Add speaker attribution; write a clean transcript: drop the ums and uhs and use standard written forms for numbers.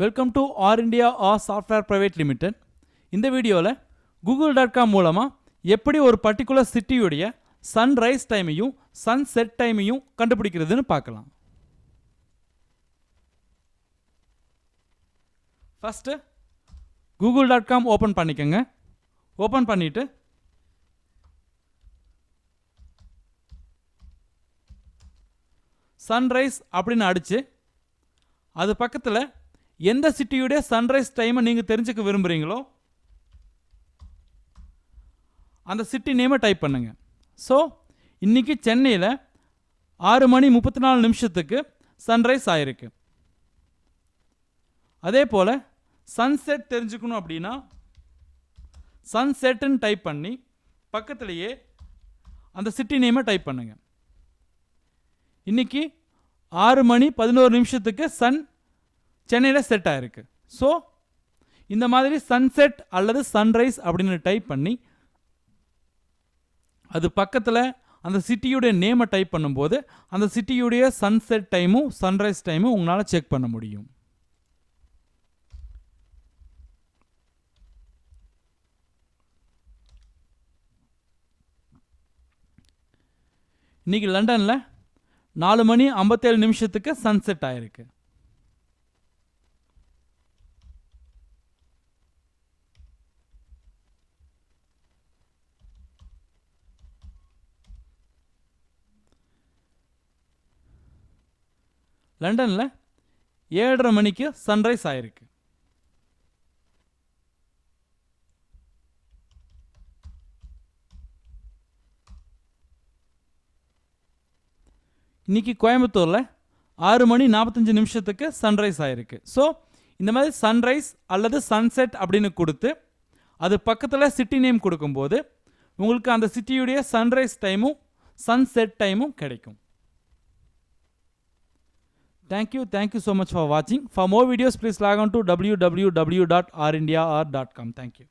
Speaker 1: Welcome to R India R software private limited. இந்த வீடியோவில் google.com மூலமாக எப்படி ஒரு பர்டிகுலர் சிட்டியுடைய சன்ரைஸ் டைமையும் சன்செட் டைமையும் கண்டுபிடிக்கிறதுன்னு பார்க்கலாம். ஃபஸ்ட்டு google.com ஓப்பன் பண்ணிக்கோங்க. ஓப்பன் பண்ணிவிட்டு சன்ரைஸ் அப்படின்னு அடித்து அது பக்கத்தில் எந்த சிட்டியுடைய சன்ரைஸ் டைமை நீங்கள் தெரிஞ்சுக்க விரும்புகிறீங்களோ அந்த சிட்டி நேமை டைப் பண்ணுங்கள். ஸோ இன்றைக்கி சென்னையில் 6:34 சன்ரைஸ் ஆகிருக்கு. அதே போல் சன்செட் தெரிஞ்சுக்கணும் அப்படின்னா சன்செட்டுன்னு டைப் பண்ணி பக்கத்துலேயே அந்த சிட்டி நேமை டைப் பண்ணுங்கள். இன்றைக்கி 6:11 சன் சென்னையில் செட் ஆகிருக்கு. ஸோ இந்த மாதிரி சன்செட் அல்லது சன்ரைஸ் அப்படின்னு டைப் பண்ணி அது பக்கத்தில் அந்த சிட்டியுடைய நேமை டைப் பண்ணும்போது அந்த சிட்டியுடைய சன்செட் டைமும் சன்ரைஸ் டைமும் உங்களால் செக் பண்ண முடியும். இன்றைக்கி லண்டனில் 4:57 சன்செட் ஆகிருக்கு. லண்டனில் 7:30 சன்ரைஸ் ஆகிருக்கு. இன்றைக்கி கோயம்புத்தூரில் 6:45 சன்ரைஸ் ஆகிருக்கு. ஸோ இந்த மாதிரி சன்ரைஸ் அல்லது சன்செட் அப்படின்னு கொடுத்து அது பக்கத்தில் சிட்டி நேம் கொடுக்கும்போது உங்களுக்கு அந்த சிட்டியுடைய சன்ரைஸ் டைமும் சன்செட் டைமும் கிடைக்கும். Thank you so much for watching. For more videos, please log on to www.rindia.com. Thank you.